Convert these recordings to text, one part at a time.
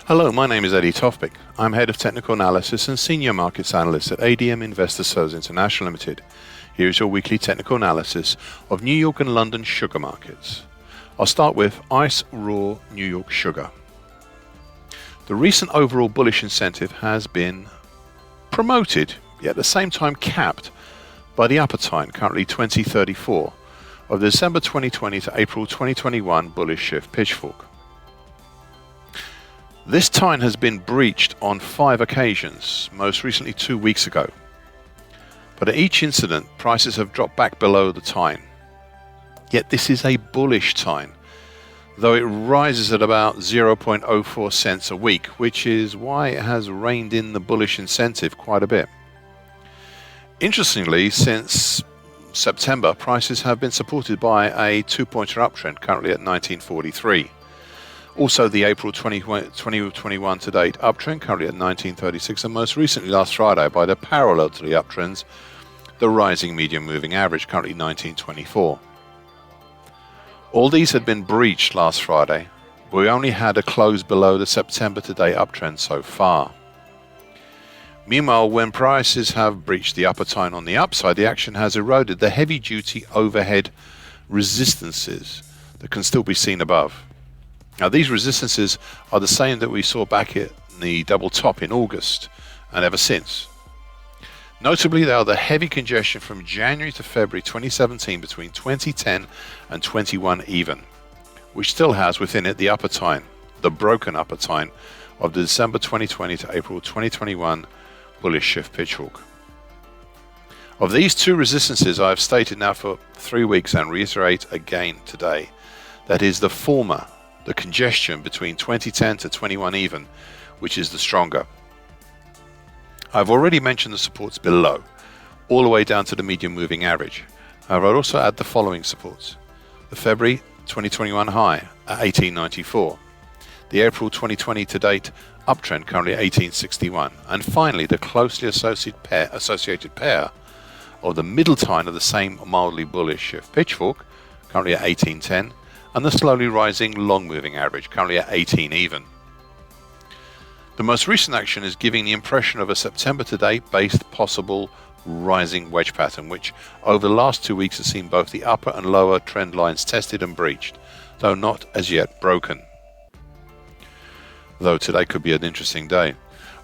Hello, my name is Eddie Tofpik. I'm Head of Technical Analysis and Senior Markets Analyst at ADM Investor Services International Limited. Here is your weekly technical analysis of New York and London sugar markets. I'll start with ICE Raw New York Sugar. The recent overall bullish incentive has been promoted, yet at the same time capped by the upper time, currently 2034, of the December 2020 to April 2021 bullish shift pitchfork. This time has been breached on 5 occasions, most recently 2 weeks ago. But at each incident, prices have dropped back below the time. Yet this is a bullish time, though it rises at about 0.04 cents a week, which is why it has reined in the bullish incentive quite a bit. Interestingly, since September, prices have been supported by a 2-pointer uptrend, currently at 1943. Also, the April 2021 to date uptrend, currently at 1936, and most recently last Friday by the parallel to the uptrends, the rising medium moving average, currently 1924. All these had been breached last Friday, but we only had a close below the September to date uptrend so far. Meanwhile, when prices have breached the upper time on the upside, the action has eroded the heavy duty overhead resistances that can still be seen above. Now, these resistances are the same that we saw back at the double top in August and ever since. Notably, they are the heavy congestion from January to February 2017 between 2010 and 21 even, which still has within it the upper time, the broken upper time of the December 2020 to April 2021 bullish shift pitchfork. Of these two resistances, I have stated now for 3 weeks and reiterate again today, that is the former, the congestion between 2010 to 21 even, which is the stronger. I've already mentioned the supports below, all the way down to the medium moving average. However, I'd also add the following supports: the February 2021 high at 1894, the April 2020 to date uptrend currently at 1861, and finally the closely associated pair of the middle time of the same mildly bullish shift pitchfork, currently at 1810, and the slowly rising long moving average, currently at 18 even. The most recent action is giving the impression of a September to date based possible rising wedge pattern, which over the last 2 weeks has seen both the upper and lower trend lines tested and breached, though not as yet broken. Though today could be an interesting day.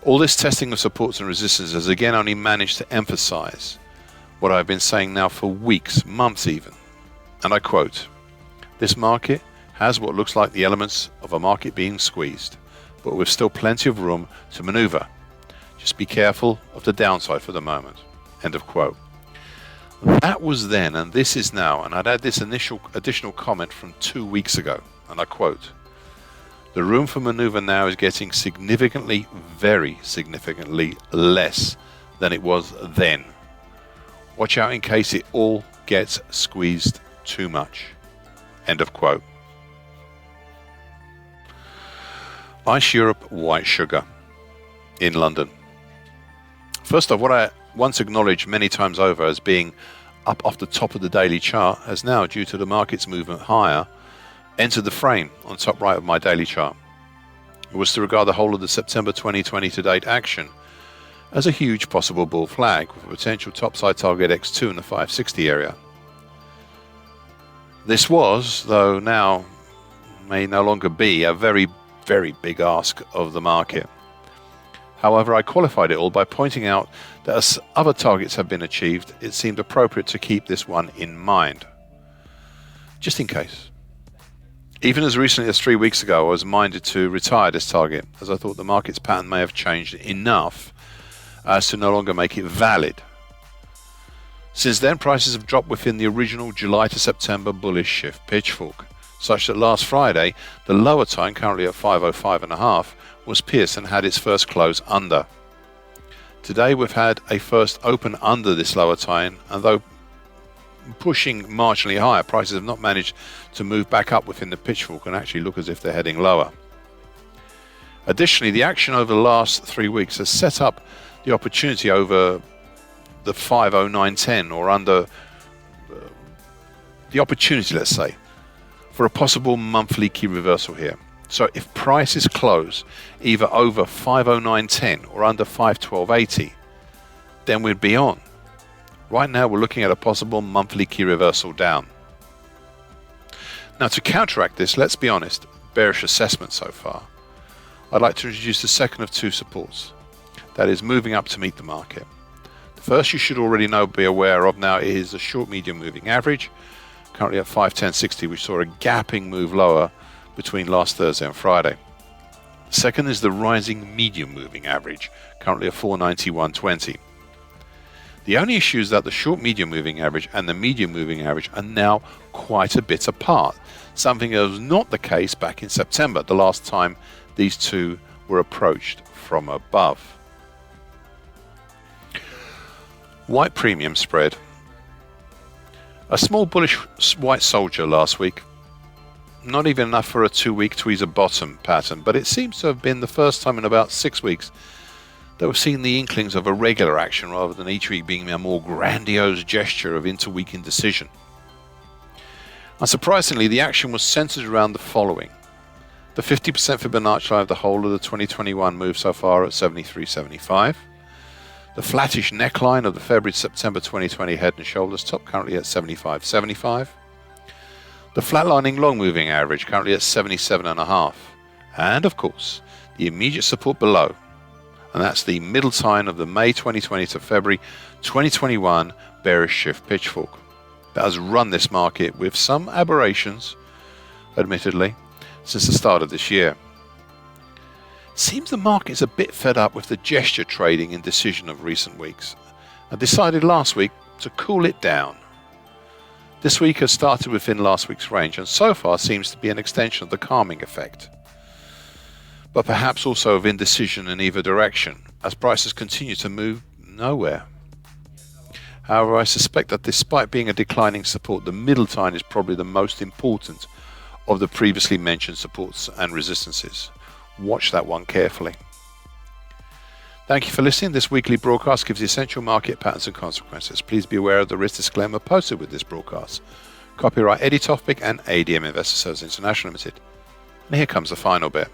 All this testing of supports and resistances has again only managed to emphasize what I've been saying now for weeks, months even, and I quote, "This market has what looks like the elements of a market being squeezed, but with still plenty of room to maneuver. Just be careful of the downside for the moment." End of quote. That was then, and this is now, and I'd add this additional comment from 2 weeks ago, and I quote, "The room for maneuver now is getting significantly, very significantly less than it was then. Watch out in case it all gets squeezed too much." End of quote. ICE Europe white sugar in London. First off, what I once acknowledged many times over as being up off the top of the daily chart has now, due to the market's movement higher, entered the frame on top right of my daily chart. It was to regard the whole of the September 2020 to date action as a huge possible bull flag with a potential topside target X2 in the 560 area. This was, though now may no longer be, a very, very big ask of the market. However, I qualified it all by pointing out that as other targets have been achieved, it seemed appropriate to keep this one in mind, just in case. Even as recently as 3 weeks ago, I was minded to retire this target, as I thought the market's pattern may have changed enough as to no longer make it valid. Since then, prices have dropped within the original July to September bullish shift pitchfork, such that last Friday, the lower time, currently at 505.5, was pierced and had its first close under. Today, we've had a first open under this lower time, and though pushing marginally higher, prices have not managed to move back up within the pitchfork and actually look as if they're heading lower. Additionally, the action over the last 3 weeks has set up the opportunity over the 50910 or under the opportunity, let's say, for a possible monthly key reversal here. So if prices close either over 509.10 or under 512.80, then we'd be on. Right now we're looking at a possible monthly key reversal down. Now to counteract this, let's be honest, bearish assessment so far. I'd like to introduce the second of two supports, that is moving up to meet the market. The first you should already be aware of now is the short medium moving average, currently at 510.60, which saw a gapping move lower between last Thursday and Friday. The second is the rising medium moving average, currently at 491.20. The only issue is that the short medium moving average and the medium moving average are now quite a bit apart, something that was not the case back in September, the last time these two were approached from above. White premium spread. A small bullish white soldier last week. Not even enough for a 2-week tweezer bottom pattern, but it seems to have been the first time in about 6 weeks that we've seen the inklings of a regular action rather than each week being a more grandiose gesture of interweek indecision. Unsurprisingly, the action was centered around the following. The 50% Fibonacci of the whole of the 2021 move so far at 73.75. The flattish neckline of the February-September 2020 head and shoulders top currently at 75.75. The flatlining long moving average currently at 77.5. And of course, the immediate support below, and that's the middle time of the May 2020 to February 2021 bearish shift pitchfork that has run this market with some aberrations, admittedly, since the start of this year. It seems the market is a bit fed up with the gesture trading indecision of recent weeks and decided last week to cool it down. This week has started within last week's range and so far seems to be an extension of the calming effect, but perhaps also of indecision in either direction as prices continue to move nowhere. However, I suspect that despite being a declining support, the middle time is probably the most important of the previously mentioned supports and resistances. Watch that one carefully. Thank you for listening. This weekly broadcast gives the essential market patterns and consequences. Please be aware of the risk disclaimer posted with this broadcast. Copyright Eddie Tofpik and ADM Investor Services International Limited. And here comes the final bit.